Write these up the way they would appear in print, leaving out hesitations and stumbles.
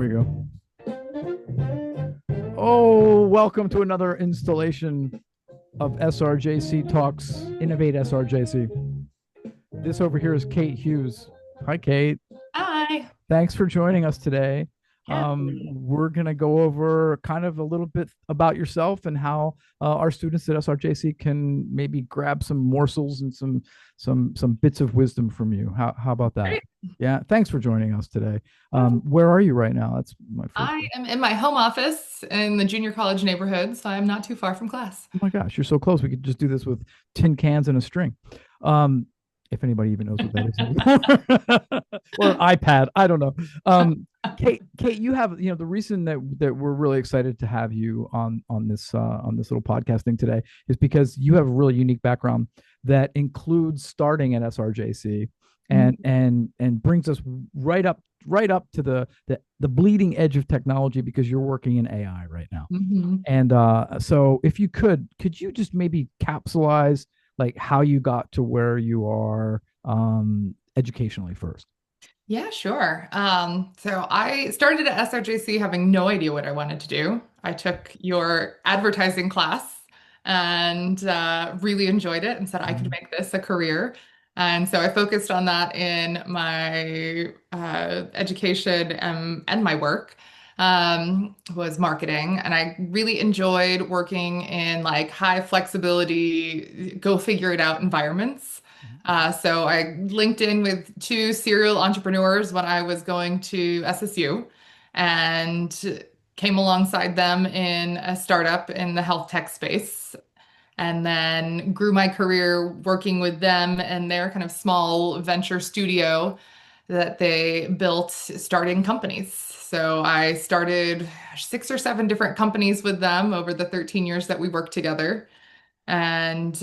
There we go. Oh, welcome to another installation of SRJC Talks, Innovate SRJC. This over here is Kate Hughes. Hi, Kate. Hi. Thanks for joining us today. Happy. We're going to go over kind of a little bit about yourself and how our students at SRJC can maybe grab some morsels and some bits of wisdom from you. How about that? Great. Yeah, thanks for joining us today. Oh, Where are you right now? That's my first I question. am in my home office in the junior college neighborhood, so I'm not too far from class. Oh my gosh, you're so close. We could just do this with tin cans and a string. Um, if anybody even knows what that is anymore. Or an iPad. I don't know. Kate, you have, the reason that we're really excited to have you on this little podcasting today is because you have a really unique background that includes starting at SRJC and brings us right up to the bleeding edge of technology because you're working in AI right now. Mhm. And so if you could you just maybe capsulize like how you got to where you are educationally first? Yeah, sure. So I started at SRJC having no idea what I wanted to do. I took your advertising class and really enjoyed it and said I could Mhm. make this a career. And so I focused on that in my education and my work was marketing. And I really enjoyed working in like high flexibility, go figure it out environments. So I linked in with two serial entrepreneurs when I was going to SSU and came alongside them in a startup in the health tech space. And then grew my career working with them and their kind of small venture studio that they built starting companies. So I started six or seven different companies with them over the 13 years that we worked together. And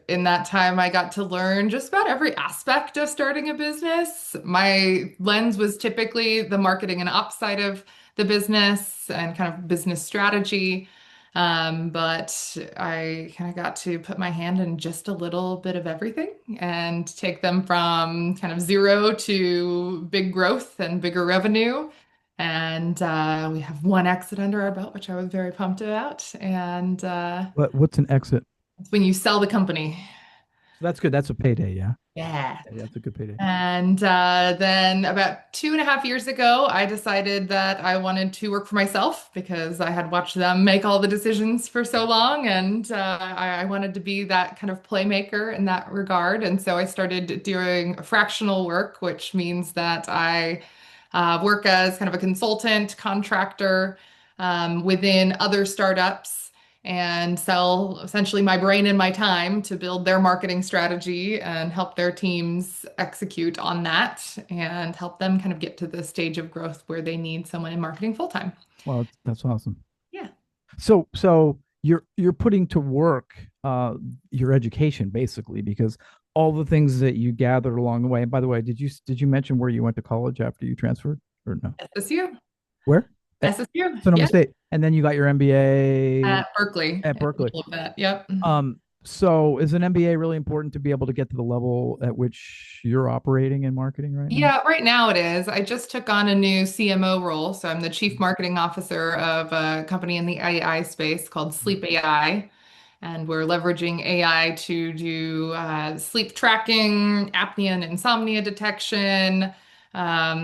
in that time, I got to learn just about every aspect of starting a business. My lens was typically the marketing and ops side of the business and kind of business strategy. But I kind of got to put my hand in just a little bit of everything and take them from kind of zero to big growth and bigger revenue. And we have one exit under our belt, which I was very pumped about. And What's an exit? it's when you sell the company. So that's good. That's a payday. Yeah. Yeah. Yeah, that's a good payday. And then about 2.5 years ago, I decided that I wanted to work for myself because I had watched them make all the decisions for so long. And I wanted to be that kind of playmaker in that regard. And so I started doing fractional work, which means that I work as kind of a consultant, contractor within other startups and sell essentially my brain and my time to build their marketing strategy and help their teams execute on that and help them kind of get to the stage of growth where they need someone in marketing full time. Well, that's awesome. Yeah. So you're putting to work your education basically because all the things that you gathered along the way. And by the way, did you mention where you went to college after you transferred or no? SSU. Where? At SSU. Sonoma Yeah. State. And then you got your MBA At Berkeley. at In the Berkeley. middle of that. Yep. So is an MBA really important to be able to get to the level at which you're operating in marketing right now? Yeah, right now it is. I just took on a new CMO role. So I'm the chief marketing officer of a company in the AI space called Sleep.AI. And we're leveraging AI to do sleep tracking, apnea and insomnia detection,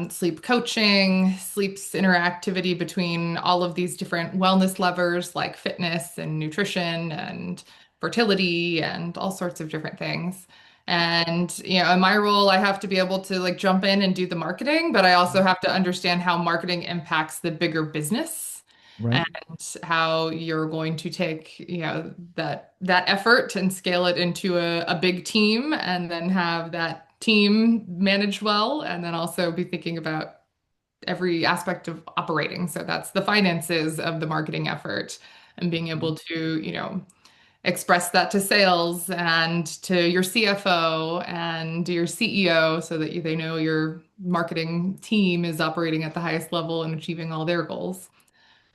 sleep coaching, sleep's interactivity between all of these different wellness levers like fitness and nutrition and fertility and all sorts of different things. And, in my role, I have to be able to like jump in and do the marketing, but I also have to understand how marketing impacts the bigger business Right. and how you're going to take, that effort and scale it into a big team and then have that team managed well, and then also be thinking about every aspect of operating. So that's the finances of the marketing effort and being able Mhm. to, express that to sales and to your CFO and your CEO so that they know your marketing team is operating at the highest level and achieving all their goals.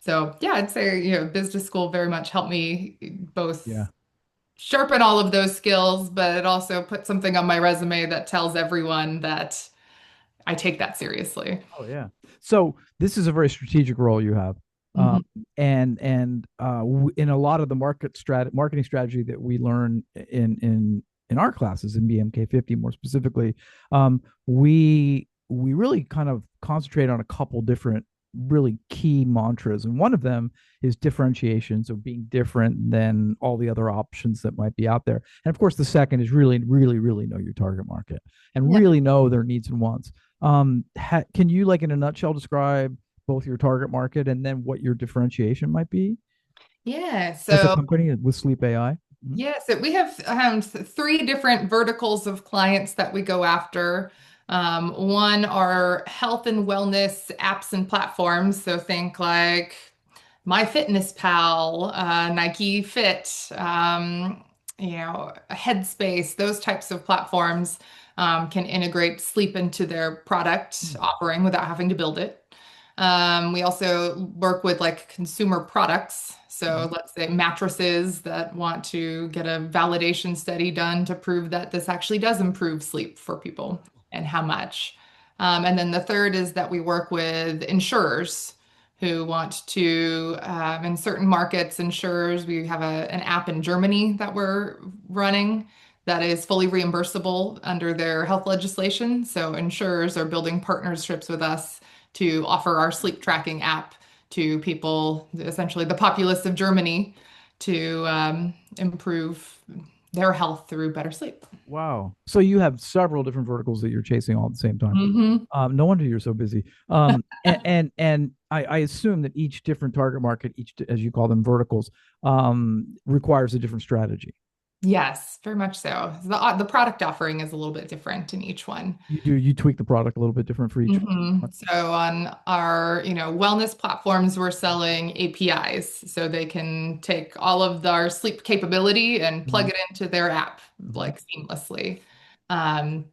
So yeah, I'd say, business school very much helped me Yeah. both sharpen all of those skills, but it also put something on my resume that tells everyone that I take that seriously. Oh yeah. So this is a very strategic role you have. Um, Mhm. in a lot of the marketing strategy that we learn in our classes in BMK 50 more specifically, we really kind of concentrate on a couple different really key mantras, and one of them is differentiation, so being different than all the other options that might be out there. And of course, the second is really know your target market and Yeah. really know their needs and wants. Can you, like in a nutshell, describe both your target market and then what your differentiation might be Yeah. as a So company with Sleep AI? Mhm. yeah, so we have three different verticals of clients that we go after. One are health and wellness apps and platforms. So think like MyFitnessPal, Nike Fit, Headspace, those types of platforms can integrate sleep into their product offering without having to build it. We also work with like consumer products. So Mhm. let's say mattresses that want to get a validation study done to prove that this actually does improve sleep for people and how much. And then the third is that we work with insurers who want to, in certain markets, insurers, we have an app in Germany that we're running that is fully reimbursable under their health legislation. So insurers are building partnerships with us to offer our sleep tracking app to people, essentially the populace of Germany, to improve their health through better sleep. Wow. So you have several different verticals that you're chasing all at the same time. Hmm. No wonder you're so busy. I assume that each different target market, each, as you call them, verticals, requires a different strategy. Yes, very much so. The product offering is a little bit different in each one. You tweak the product a little bit different for each. So on our, wellness platforms, we're selling APIs, so they can take all of our sleep capability and plug Mhm, it into their app mhm, like seamlessly. Um,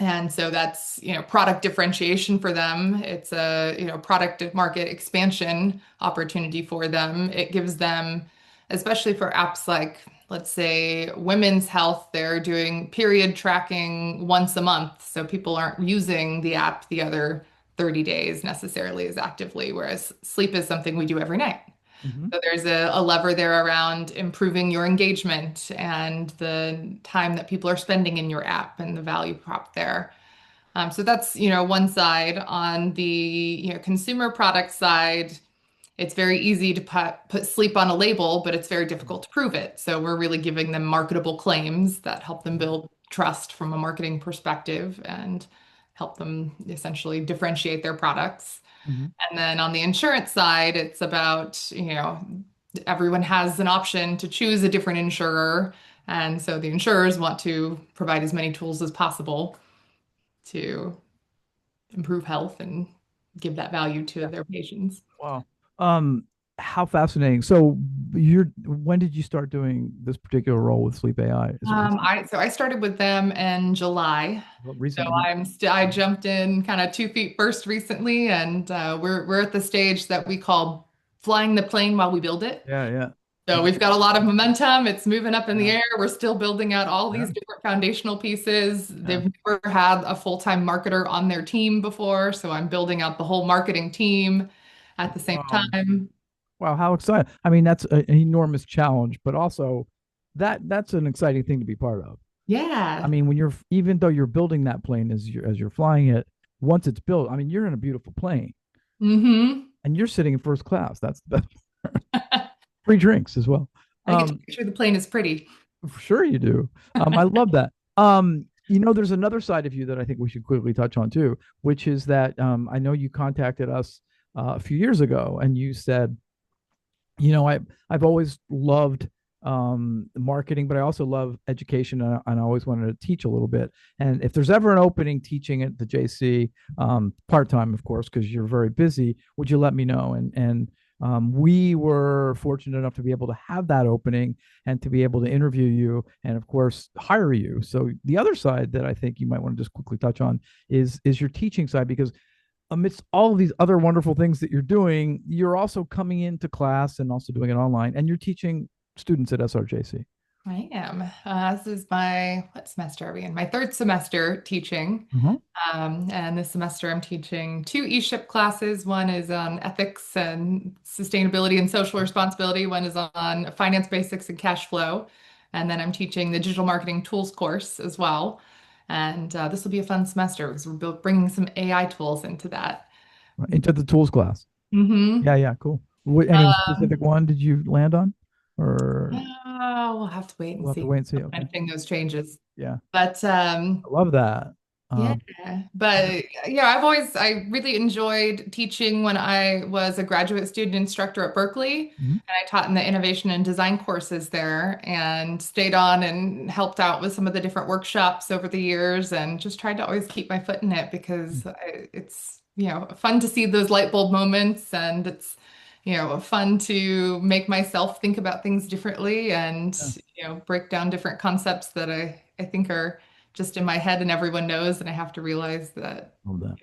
and so that's, product differentiation for them. It's a, product market expansion opportunity for them. It gives them, especially for apps like, let's say, women's health, they're doing period tracking once a month. So people aren't using the app the other 30 days necessarily as actively, whereas sleep is something we do every night. mhm. So there's a lever there around improving your engagement and the time that people are spending in your app and the value prop there. So that's, one side. On the, consumer product side, it's very easy to put sleep on a label, but it's very difficult to prove it. So we're really giving them marketable claims that help them build trust from a marketing perspective and help them essentially differentiate their products. Mhm. And then on the insurance side, it's about, everyone has an option to choose a different insurer. And so the insurers want to provide as many tools as possible to improve health and give that value to Yeah. their patients. Wow. Um, how fascinating. So when did you start doing this particular role with Sleep AI? Is it recent? I started with them in July. Well, So recent, yeah. I jumped in kind of 2 feet first recently, and we're at the stage that we call flying the plane while we build it. Yeah, yeah. So Yeah. we've got a lot of momentum. It's moving up in the Yeah. air. We're still building out all Yeah. these different foundational pieces. Yeah. They've never had a full-time marketer on their team before, so I'm building out the whole marketing team at the same Wow. time. Wow, how exciting. I mean, that's an enormous challenge, but also that's an exciting thing to be part of. I Yeah. mean, when you're even though you're building that plane as you're flying it, once it's built, I mean, you're in a beautiful plane Hmm. and you're sitting in first class. That's the best. Free drinks as well. I get to Um, picture the plane is pretty. sure you do. I love that. There's another side of you that I think we should quickly touch on too, which is that I know you contacted us a few years ago and you said, I've always loved marketing, but I also love education, and I always wanted to teach a little bit. And if there's ever an opening teaching at the JC, part time, of course, because you're very busy, would you let me know? And we were fortunate enough to be able to have that opening and to be able to interview you, and of course hire you. So the other side that I think you might want to just quickly touch on is your teaching side, because amidst all of these other wonderful things that you're doing, you're also coming into class and also doing it online, and you're teaching students at SRJC. I am. This is my, what semester are we in? My third semester teaching. Uh-huh. And this semester I'm teaching two e-ship classes. One is on ethics and sustainability and social responsibility. One is on finance basics and cash flow. And then I'm teaching the digital marketing tools course as well. And this will be a fun semester because we're bringing some AI tools into that. Right. Into the tools class. Mm-hmm. Yeah, yeah, cool. Any specific one did you land on, or We'll have to wait and we'll have to see. wait and see? I'm Okay. managing those changes. Yeah, But I love that. yeah, Um, but yeah, I really enjoyed teaching when I was a graduate student instructor at Berkeley. mhm. And I taught in the innovation and design courses there and stayed on and helped out with some of the different workshops over the years and just tried to always keep my foot in it because it's, fun to see those light bulb moments and it's, fun to make myself think about things differently and, Yeah, break down different concepts that I think are just in my head and everyone knows, and I have to realize that love that.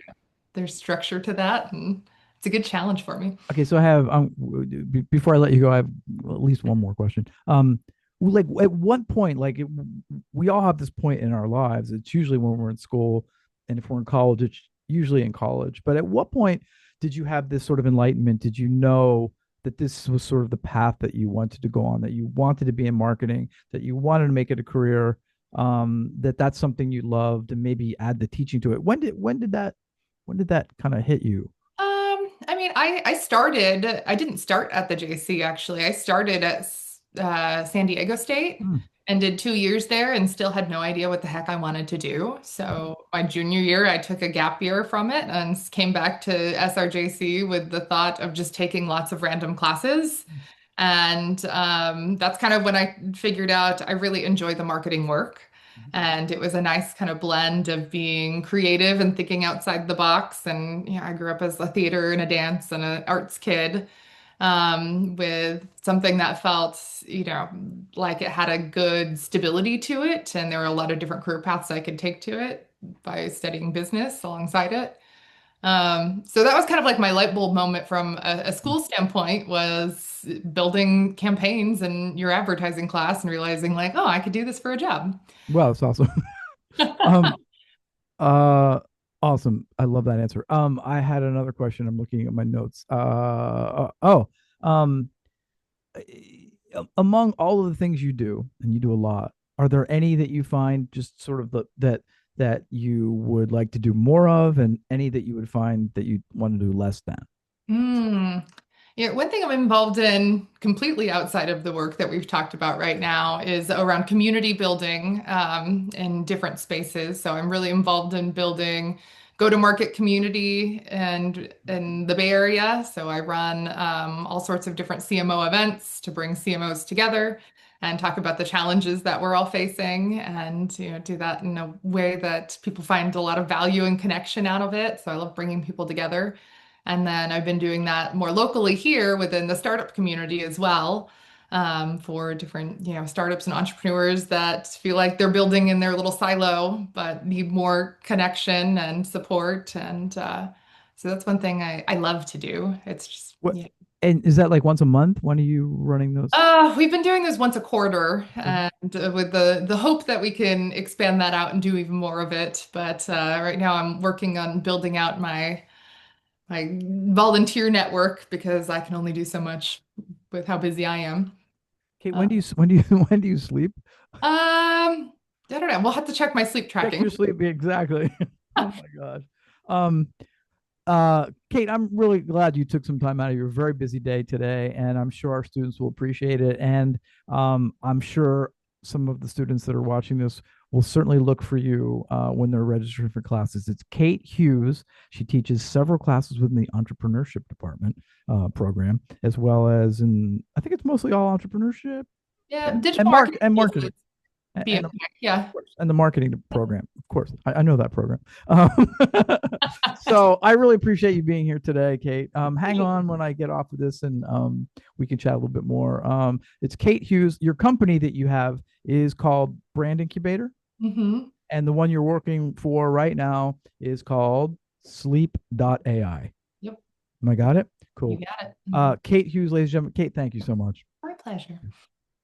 there's structure to that, and it's a good challenge for me. Okay, so I have before I let you go, I have at least one more question. Like at what point, we all have this point in our lives. It's usually when we're in school, and if we're in college, it's usually in college. But at what point did you have this sort of enlightenment? Did you know that this was sort of the path that you wanted to go on, that you wanted to be in marketing, that you wanted to make it a career, that that's something you loved, and maybe add the teaching to it? When did that kind of hit you? I mean, I didn't start at the JC actually. I started at San Diego State Hmm. and did 2 years there and still had no idea what the heck I wanted to do. So my junior year, I took a gap year from it and came back to SRJC with the thought of just taking lots of random classes. And that's kind of when I figured out I really enjoy the marketing work. And it was a nice kind of blend of being creative and thinking outside the box. And I grew up as a theater and a dance and an arts kid with something that felt, like it had a good stability to it. And there were a lot of different career paths I could take to it by studying business alongside it. So that was kind of like my light bulb moment from a school standpoint was building campaigns in your advertising class and realizing like, oh, I could do this for a job. Well, it's awesome. um, uh, awesome. I love that answer. I had another question. I'm looking at my notes. Um, among all of the things you do, and you do a lot, are there any that you find just sort of that you would like to do more of, and any that you would find that you want to do less than? Hmm. Yeah, one thing I'm involved in completely outside of the work that we've talked about right now is around community building in different spaces. So I'm really involved in building go-to-market community and in the Bay Area. So I run all sorts of different CMO events to bring CMOs together and talk about the challenges that we're all facing and do that in a way that people find a lot of value and connection out of it. So I love bringing people together. And then I've been doing that more locally here within the startup community as well, for different, startups and entrepreneurs that feel like they're building in their little silo, but need more connection and support. And so that's one thing I love to do. It's just, What yeah. and is that like once a month? When are you running those? We've been doing this once a quarter, and with the hope that we can expand that out and do even more of it. But right now, I'm working on building out my volunteer network because I can only do so much with how busy I am. Kate, Uh, when do you sleep? I don't know. We'll have to check my sleep Check tracking. your sleep exactly. Oh my gosh. Um, Kate, I'm really glad you took some time out of your very busy day today, and I'm sure our students will appreciate it. And I'm sure some of the students that are watching this will certainly look for you when they're registering for classes. It's Kate Hughes. She teaches several classes within the entrepreneurship department program, as well as I think it's mostly all entrepreneurship Yeah, and digital marketing and will marketing always be and a yeah. course, and the marketing program, of course. I know that program. So I really appreciate you being here today, Kate. Hang on when I get off of this, and we can chat a little bit more. It's Kate Hughes. Your company that you have is called Brand Incubator, Hmm. and the one you're working for right now is called Sleep.AI. Yep, Am I got it? you Cool. got it. Mhm. Kate Hughes, ladies and gentlemen. Kate, thank you so much. My pleasure.